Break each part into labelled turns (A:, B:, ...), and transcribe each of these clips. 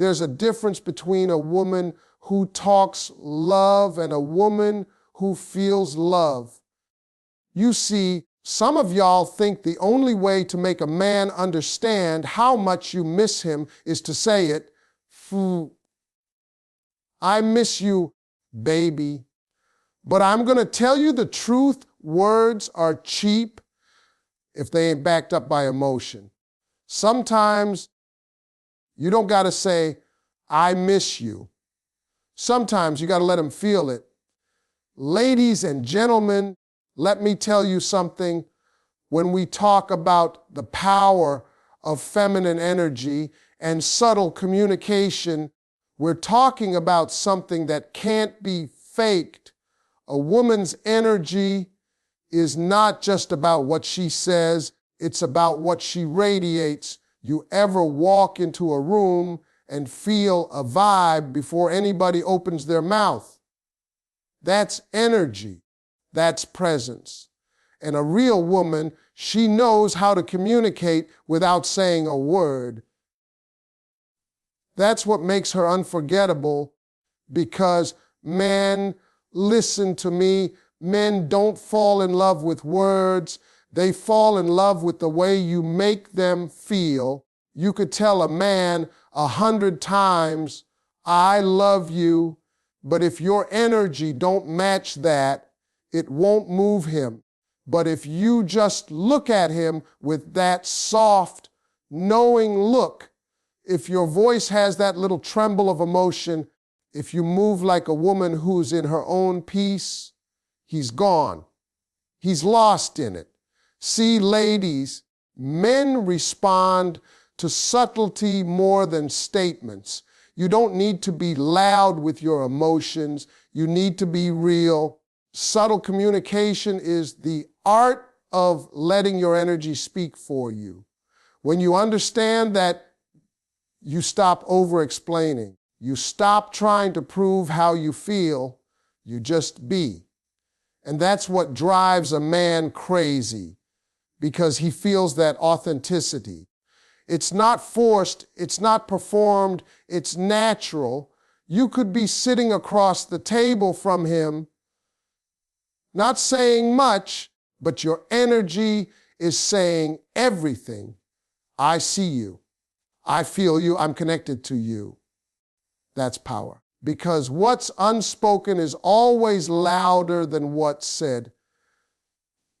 A: there's a difference between a woman who talks love and a woman who feels love. You see, some of y'all think the only way to make a man understand how much you miss him is to say it. I miss you, baby. But I'm going to tell you the truth, words are cheap if they ain't backed up by emotion. Sometimes you don't got to say, I miss you. Sometimes you got to let them feel it. Ladies and gentlemen, let me tell you something. When we talk about the power of feminine energy and subtle communication, we're talking about something that can't be faked. A woman's energy is not just about what she says, it's about what she radiates. You ever walk into a room and feel a vibe before anybody opens their mouth? That's energy. That's presence. And a real woman, she knows how to communicate without saying a word. That's what makes her unforgettable, because men, listen to me, men don't fall in love with words. They fall in love with the way you make them feel. You could tell a man 100 times, I love you, but if your energy don't match that, it won't move him. But if you just look at him with that soft, knowing look, if your voice has that little tremble of emotion, if you move like a woman who's in her own peace, he's gone. He's lost in it. See, ladies, men respond to subtlety more than statements. You don't need to be loud with your emotions. You need to be real. Subtle communication is the art of letting your energy speak for you. When you understand that, you stop over-explaining. You stop trying to prove how you feel. You just be. And that's what drives a man crazy, because he feels that authenticity. It's not forced, it's not performed, it's natural. You could be sitting across the table from him, not saying much, but your energy is saying everything. I see you. I feel you. I'm connected to you. That's power. Because what's unspoken is always louder than what's said.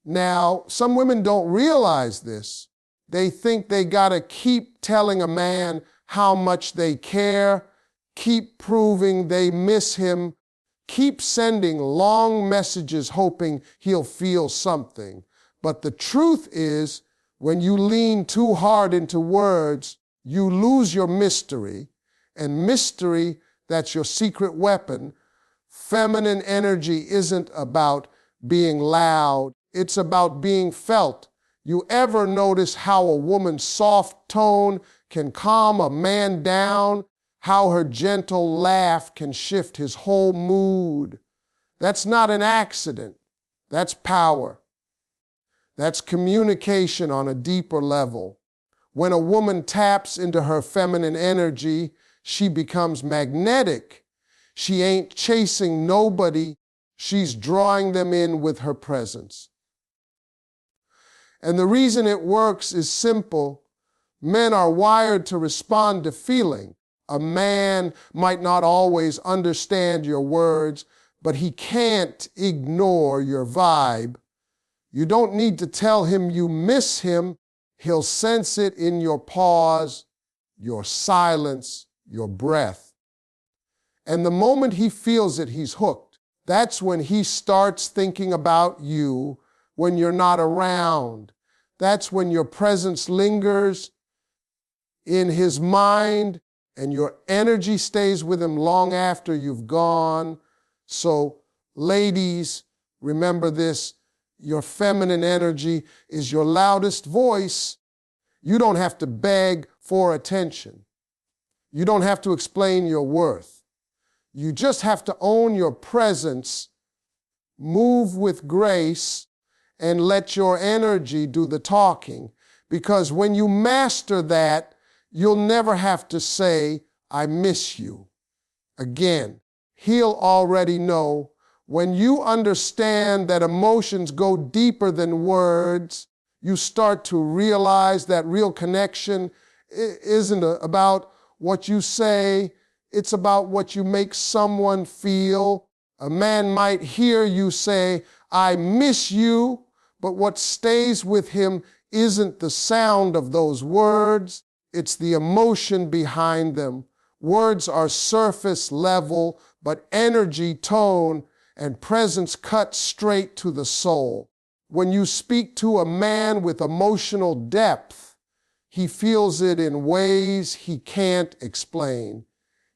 A: Now, some women don't realize this. They think they gotta keep telling a man how much they care, keep proving they miss him, keep sending long messages hoping he'll feel something. But the truth is, when you lean too hard into words, you lose your mystery. And mystery, that's your secret weapon. Feminine energy isn't about being loud. It's about being felt. You ever notice how a woman's soft tone can calm a man down? How her gentle laugh can shift his whole mood? That's not an accident. That's power. That's communication on a deeper level. When a woman taps into her feminine energy, she becomes magnetic. She ain't chasing nobody. She's drawing them in with her presence. And the reason it works is simple. Men are wired to respond to feeling. A man might not always understand your words, but he can't ignore your vibe. You don't need to tell him you miss him. He'll sense it in your pause, your silence, your breath. And the moment he feels it, he's hooked. That's when he starts thinking about you when you're not around. That's when your presence lingers in his mind and your energy stays with him long after you've gone. So, ladies, remember this. Your feminine energy is your loudest voice. You don't have to beg for attention. You don't have to explain your worth. You just have to own your presence, move with grace, and let your energy do the talking. Because when you master that, you'll never have to say, I miss you. Again, he'll already know. When you understand that emotions go deeper than words, you start to realize that real connection isn't about what you say, it's about what you make someone feel. A man might hear you say, I miss you, but what stays with him isn't the sound of those words, it's the emotion behind them. Words are surface level, but energy, tone, and presence cut straight to the soul. When you speak to a man with emotional depth, he feels it in ways he can't explain.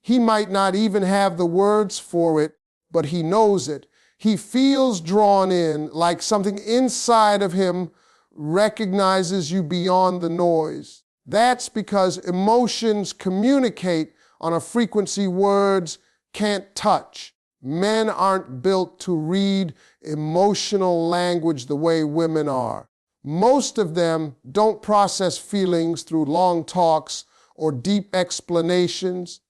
A: He might not even have the words for it, but he knows it. He feels drawn in, like something inside of him recognizes you beyond the noise. That's because emotions communicate on a frequency words can't touch. Men aren't built to read emotional language the way women are. Most of them don't process feelings through long talks or deep explanations.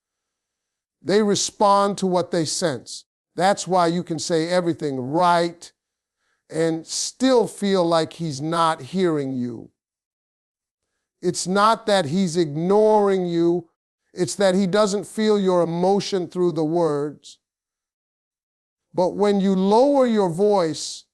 A: They respond to what they sense. That's why you can say everything right and still feel like he's not hearing you. It's not that he's ignoring you, it's that he doesn't feel your emotion through the words. But when you lower your voice,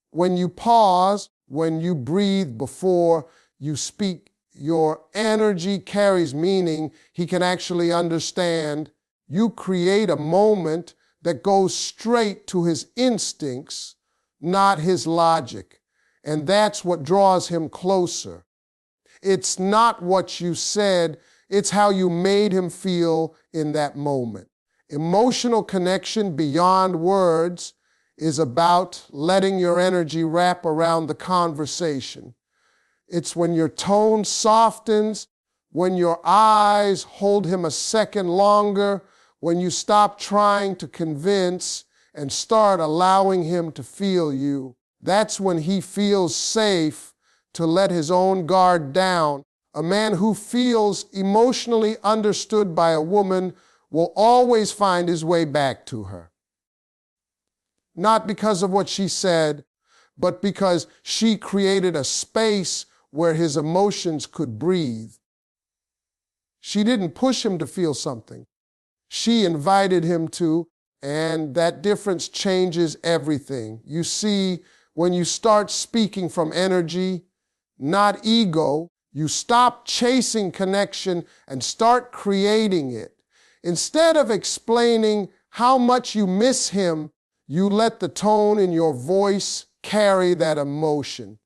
A: when you pause, when you breathe before you speak, your energy carries meaning. He can actually understand. You create a moment that goes straight to his instincts, not his logic. And that's what draws him closer. It's not what you said, it's how you made him feel in that moment. Emotional connection beyond words is about letting your energy wrap around the conversation. It's when your tone softens, when your eyes hold him a second longer, when you stop trying to convince and start allowing him to feel you. That's when he feels safe to let his own guard down. A man who feels emotionally understood by a woman will always find his way back to her. Not because of what she said, but because she created a space where his emotions could breathe. She didn't push him to feel something. She invited him to, and that difference changes everything. You see, when you start speaking from energy, not ego, you stop chasing connection and start creating it. Instead of explaining how much you miss him, you let the tone in your voice carry that emotion.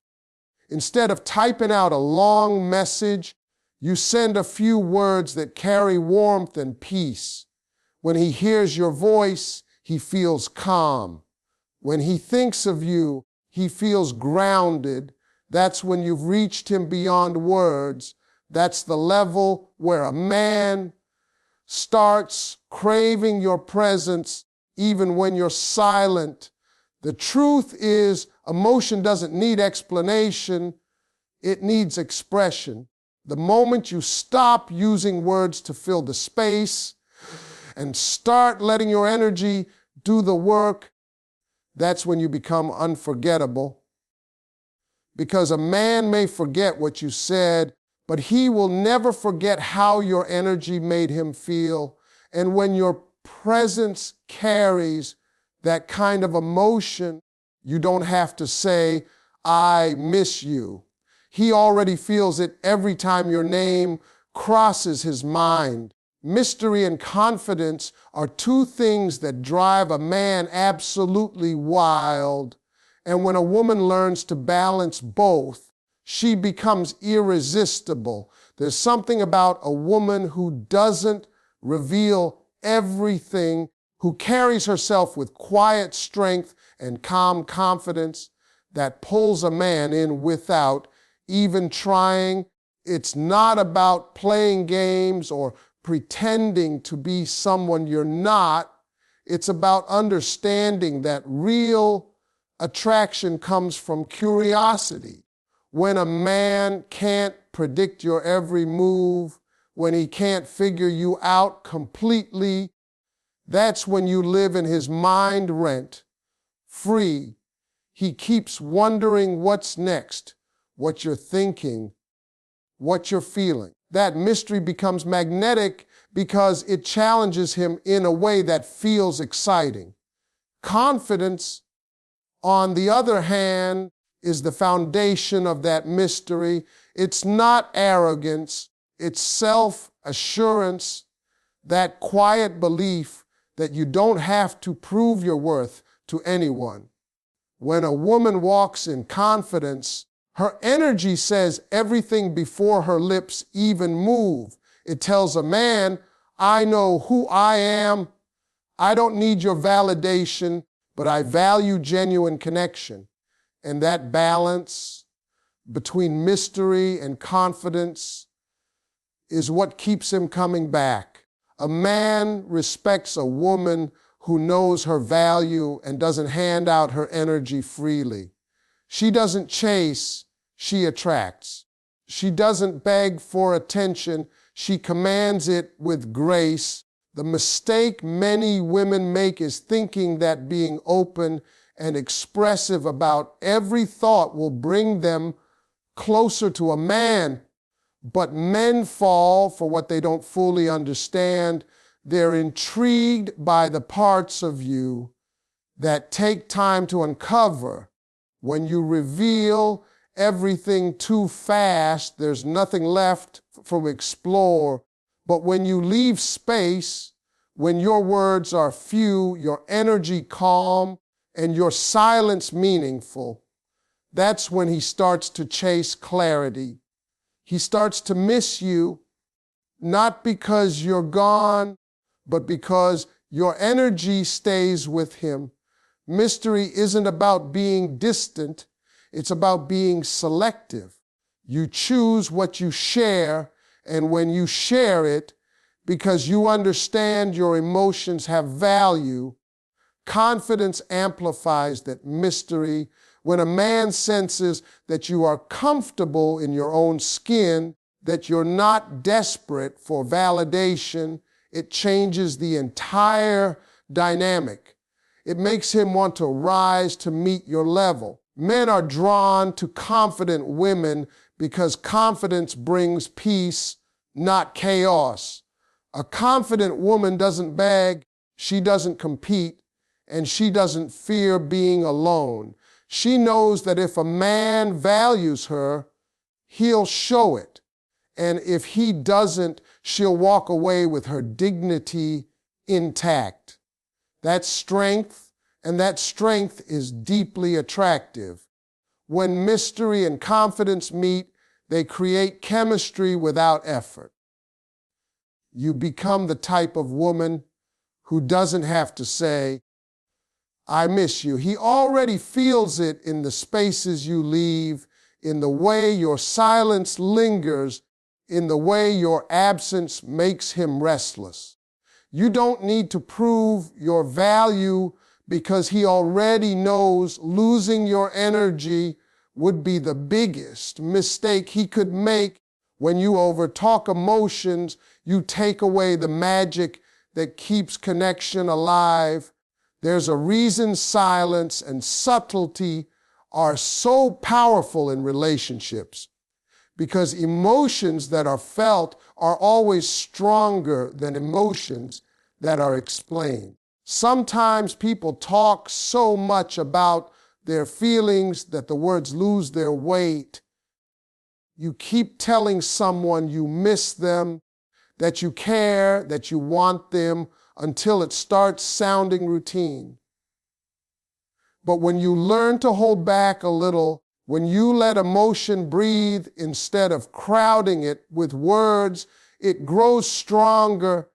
A: Instead of typing out a long message, you send a few words that carry warmth and peace. When he hears your voice, he feels calm. When he thinks of you, he feels grounded. That's when you've reached him beyond words. That's the level where a man starts craving your presence even when you're silent. The truth is, emotion doesn't need explanation, it needs expression. The moment you stop using words to fill the space and start letting your energy do the work, that's when you become unforgettable. Because a man may forget what you said, but he will never forget how your energy made him feel. And when your presence carries that kind of emotion, you don't have to say, I miss you. He already feels it every time your name crosses his mind. Mystery and confidence are two things that drive a man absolutely wild. And when a woman learns to balance both, she becomes irresistible. There's something about a woman who doesn't reveal everything, who carries herself with quiet strength and calm confidence that pulls a man in without even trying. It's not about playing games or pretending to be someone you're not. It's about understanding that real attraction comes from curiosity. When a man can't predict your every move, when he can't figure you out completely. That's when you live in his mind rent, free. He keeps wondering what's next, what you're thinking, what you're feeling. That mystery becomes magnetic because it challenges him in a way that feels exciting. Confidence, on the other hand, is the foundation of that mystery. It's not arrogance, it's self-assurance, that quiet belief that you don't have to prove your worth to anyone. When a woman walks in confidence, her energy says everything before her lips even move. It tells a man, I know who I am. I don't need your validation, but I value genuine connection. And that balance between mystery and confidence is what keeps him coming back. A man respects a woman who knows her value and doesn't hand out her energy freely. She doesn't chase, she attracts. She doesn't beg for attention, she commands it with grace. The mistake many women make is thinking that being open and expressive about every thought will bring them closer to a man. But men fall for what they don't fully understand. They're intrigued by the parts of you that take time to uncover. When you reveal everything too fast, there's nothing left to explore. But when you leave space, when your words are few, your energy calm, and your silence meaningful, that's when he starts to chase clarity. He starts to miss you, not because you're gone, but because your energy stays with him. Mystery isn't about being distant, it's about being selective. You choose what you share, and when you share it, because you understand your emotions have value, confidence amplifies that mystery. When a man senses that you are comfortable in your own skin, that you're not desperate for validation, it changes the entire dynamic. It makes him want to rise to meet your level. Men are drawn to confident women because confidence brings peace, not chaos. A confident woman doesn't beg, she doesn't compete, and she doesn't fear being alone. She knows that if a man values her, he'll show it. And if he doesn't, she'll walk away with her dignity intact. That's strength, and that strength is deeply attractive. When mystery and confidence meet, they create chemistry without effort. You become the type of woman who doesn't have to say, I miss you. He already feels it in the spaces you leave, in the way your silence lingers, in the way your absence makes him restless. You don't need to prove your value because he already knows losing your energy would be the biggest mistake he could make. When you overtalk emotions, you take away the magic that keeps connection alive. There's a reason silence and subtlety are so powerful in relationships, because emotions that are felt are always stronger than emotions that are explained. Sometimes people talk so much about their feelings that the words lose their weight. You keep telling someone you miss them, that you care, that you want them, until it starts sounding routine. But when you learn to hold back a little, when you let emotion breathe instead of crowding it with words, it grows stronger.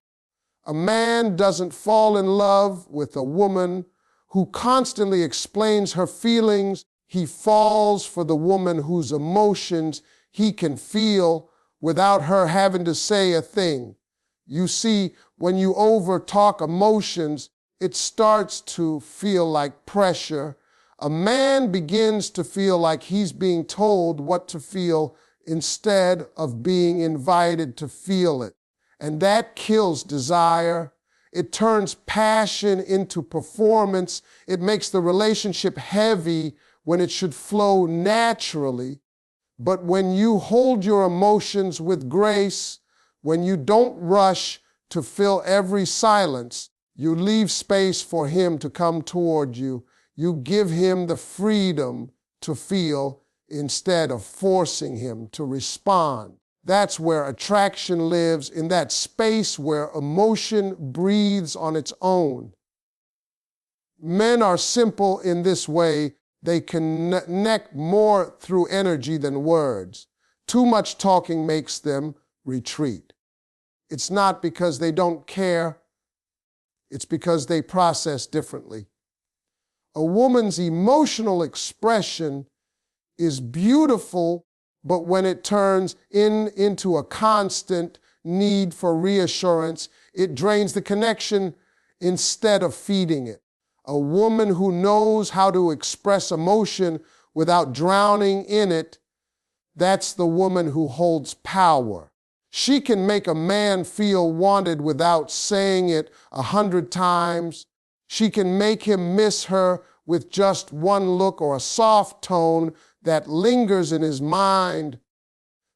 A: A man doesn't fall in love with a woman who constantly explains her feelings. He falls for the woman whose emotions he can feel without her having to say a thing. You see, when you overtalk emotions, it starts to feel like pressure. A man begins to feel like he's being told what to feel instead of being invited to feel it. And that kills desire. It turns passion into performance. It makes the relationship heavy when it should flow naturally. But when you hold your emotions with grace, when you don't rush to fill every silence, you leave space for him to come toward you. You give him the freedom to feel instead of forcing him to respond. That's where attraction lives, in that space where emotion breathes on its own. Men are simple in this way. They connect more through energy than words. Too much talking makes them retreat. It's not because they don't care. It's because they process differently. A woman's emotional expression is beautiful, but when it turns into a constant need for reassurance, it drains the connection instead of feeding it. A woman who knows how to express emotion without drowning in it, that's the woman who holds power. She can make a man feel wanted without saying it 100 times. She can make him miss her with just one look or a soft tone that lingers in his mind.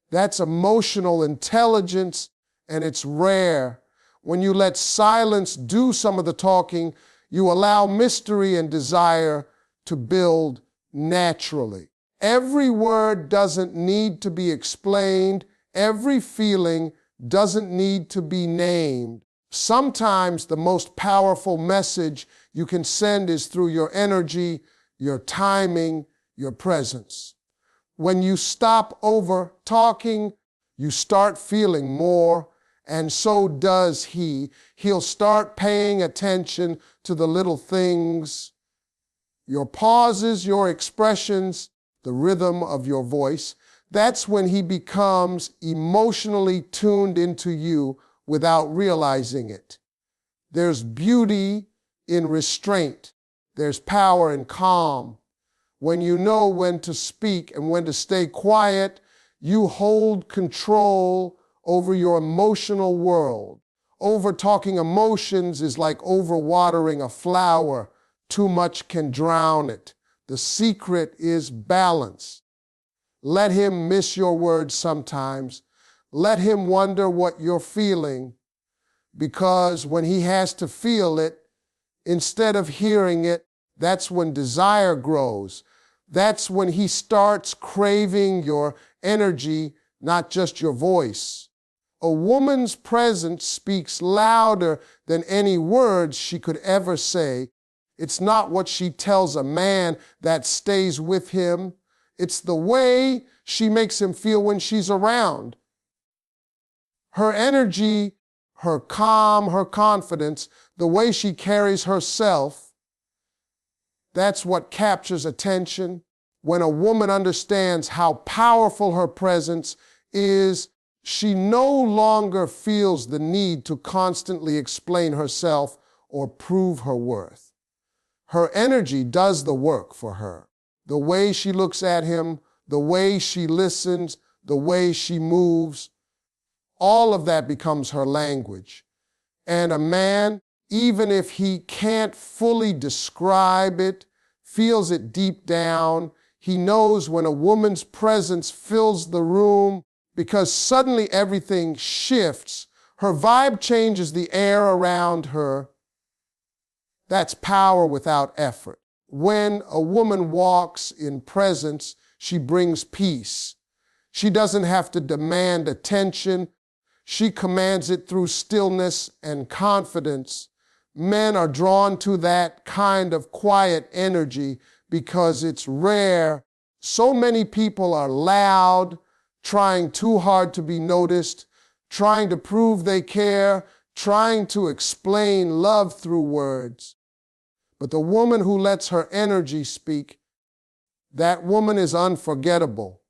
A: That's emotional intelligence, and it's rare. When you let silence do some of the talking, you allow mystery and desire to build naturally. Every word doesn't need to be explained. Every feeling doesn't need to be named. Sometimes the most powerful message you can send is through your energy, your timing, your presence. When you stop over talking, you start feeling more, and so does he. He'll start paying attention to the little things, your pauses, your expressions, the rhythm of your voice. That's when he becomes emotionally tuned into you without realizing it. There's beauty in restraint. There's power in calm. When you know when to speak and when to stay quiet, you hold control over your emotional world. Over-talking emotions is like over-watering a flower. Too much can drown it. The secret is balance. Let him miss your words sometimes. Let him wonder what you're feeling, because when he has to feel it, instead of hearing it, that's when desire grows. That's when he starts craving your energy, not just your voice. A woman's presence speaks louder than any words she could ever say. It's not what she tells a man that stays with him. It's the way she makes him feel when she's around. Her energy, her calm, her confidence, the way she carries herself, that's what captures attention. When a woman understands how powerful her presence is, she no longer feels the need to constantly explain herself or prove her worth. Her energy does the work for her. The way she looks at him, the way she listens, the way she moves, all of that becomes her language. And a man, even if he can't fully describe it, feels it deep down. He knows when a woman's presence fills the room, because suddenly everything shifts. Her vibe changes the air around her. That's power without effort. When a woman walks in presence, she brings peace. She doesn't have to demand attention. She commands it through stillness and confidence. Men are drawn to that kind of quiet energy because it's rare. So many people are loud, trying too hard to be noticed, trying to prove they care, trying to explain love through words. But the woman who lets her energy speak, that woman is unforgettable.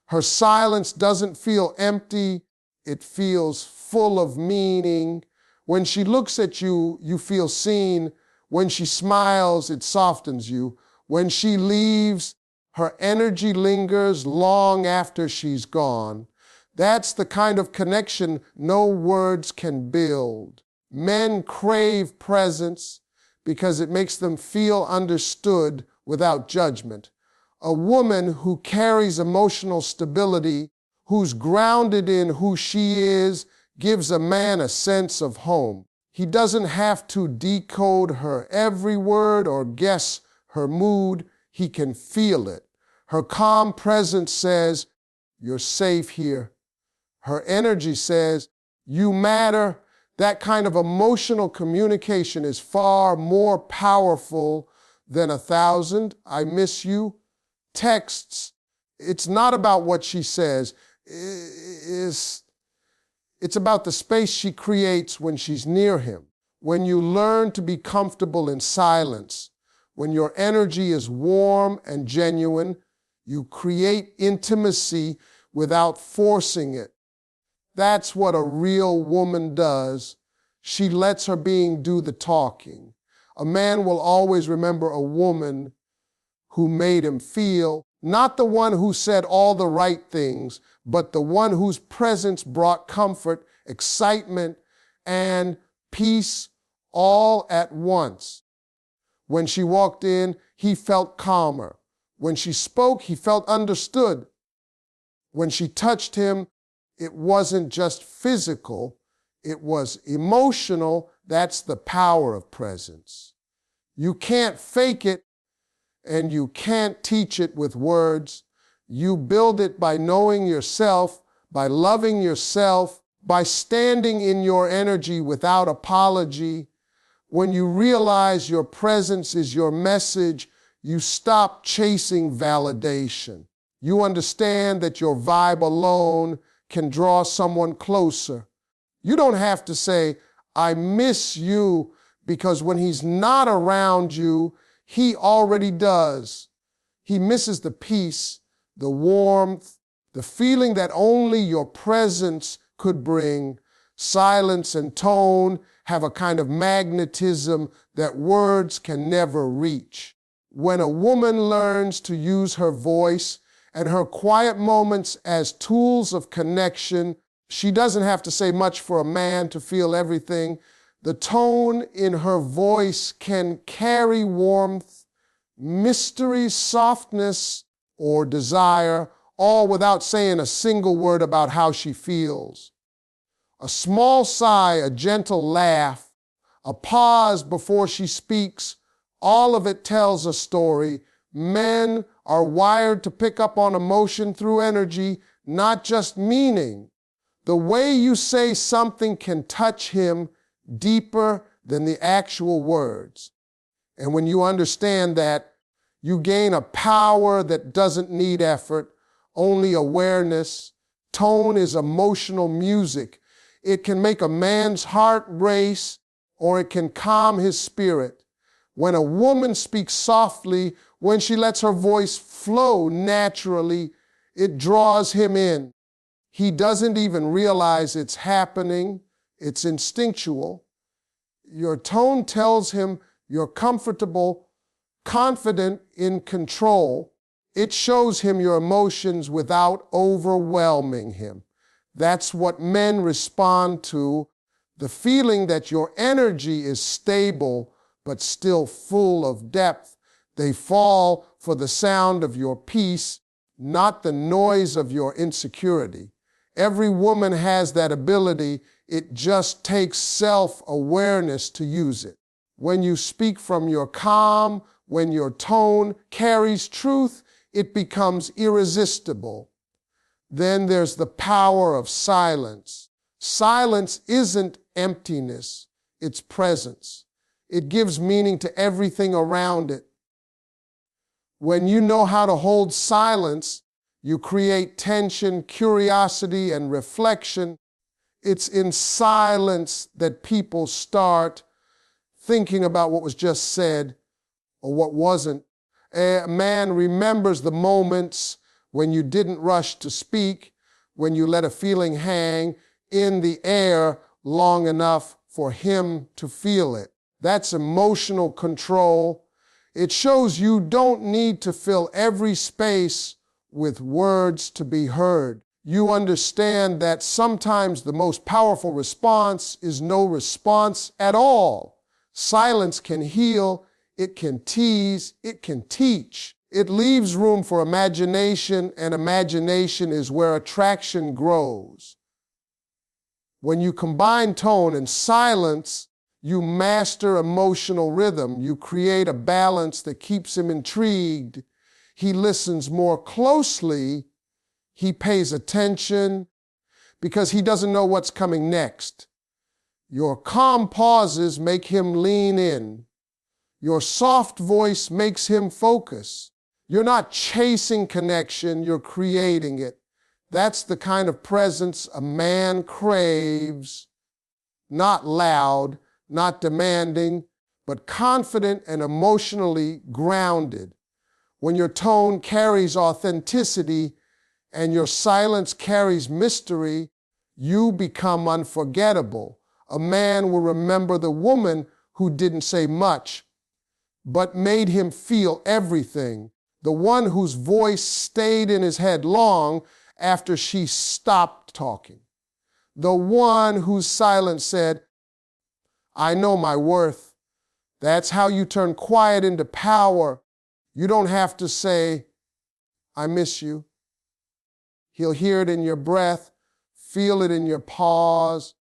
A: Her silence doesn't feel empty. It feels full of meaning. When she looks at you, you feel seen. When she smiles, it softens you. When she leaves, Her energy lingers long after she's gone. That's the kind of connection no words can build. Men crave presence because it makes them feel understood without judgment. A woman who carries emotional stability, who's grounded in who she is, gives a man a sense of home. He doesn't have to decode her every word or guess her mood. He can feel it. Her calm presence says, "You're safe here." Her energy says, "You matter." That kind of emotional communication is far more powerful than 1,000 "I miss you" texts. It's not about what she says. It's about the space she creates when she's near him. When you learn to be comfortable in silence, when your energy is warm and genuine, you create intimacy without forcing it. That's what a real woman does. She lets her being do the talking. A man will always remember a woman who made him feel, not the one who said all the right things, but the one whose presence brought comfort, excitement, and peace all at once. When she walked in, he felt calmer. When she spoke, he felt understood. When she touched him, it wasn't just physical, it was emotional. That's the power of presence. You can't fake it, and you can't teach it with words. You build it by knowing yourself, by loving yourself, by standing in your energy without apology. When you realize your presence is your message, you stop chasing validation. You understand that your vibe alone can draw someone closer. You don't have to say, "I miss you," because when he's not around you, he already does. He misses the peace, the warmth, the feeling that only your presence could bring. Silence and tone have a kind of magnetism that words can never reach. When a woman learns to use her voice and her quiet moments as tools of connection, she doesn't have to say much for a man to feel everything. The tone in her voice can carry warmth, mystery, softness, or desire, all without saying a single word about how she feels. A small sigh, a gentle laugh, a pause before she speaks, all of it tells a story. Men are wired to pick up on emotion through energy, not just meaning. The way you say something can touch him deeper than the actual words. And when you understand that, you gain a power that doesn't need effort, only awareness. Tone is emotional music. It can make a man's heart race, or it can calm his spirit. When a woman speaks softly, when she lets her voice flow naturally, it draws him in. He doesn't even realize it's happening. It's instinctual. Your tone tells him you're comfortable, confident, in control. It shows him your emotions without overwhelming him. That's what men respond to, the feeling that your energy is stable but still full of depth. They fall for the sound of your peace, not the noise of your insecurity. Every woman has that ability. It just takes self-awareness to use it. When you speak from your calm, when your tone carries truth, it becomes irresistible. Then there's the power of silence. Silence isn't emptiness, it's presence. It gives meaning to everything around it. When you know how to hold silence, you create tension, curiosity, and reflection. It's in silence that people start thinking about what was just said or what wasn't. A man remembers the moments when you didn't rush to speak, when you let a feeling hang in the air long enough for him to feel it. That's emotional control. It shows you don't need to fill every space with words to be heard. You understand that sometimes the most powerful response is no response at all. Silence can heal, it can tease, it can teach. It leaves room for imagination, and imagination is where attraction grows. When you combine tone and silence, you master emotional rhythm. You create a balance that keeps him intrigued. He listens more closely. He pays attention because he doesn't know what's coming next. Your calm pauses make him lean in. Your soft voice makes him focus. You're not chasing connection, you're creating it. That's the kind of presence a man craves. Not loud, not demanding, but confident and emotionally grounded. When your tone carries authenticity and your silence carries mystery, you become unforgettable. A man will remember the woman who didn't say much, but made him feel everything. The one whose voice stayed in his head long after she stopped talking. The one whose silence said, I know my worth. That's how you turn quiet into power. You don't have to say, I miss you. He'll hear it in your breath, feel it in your pause,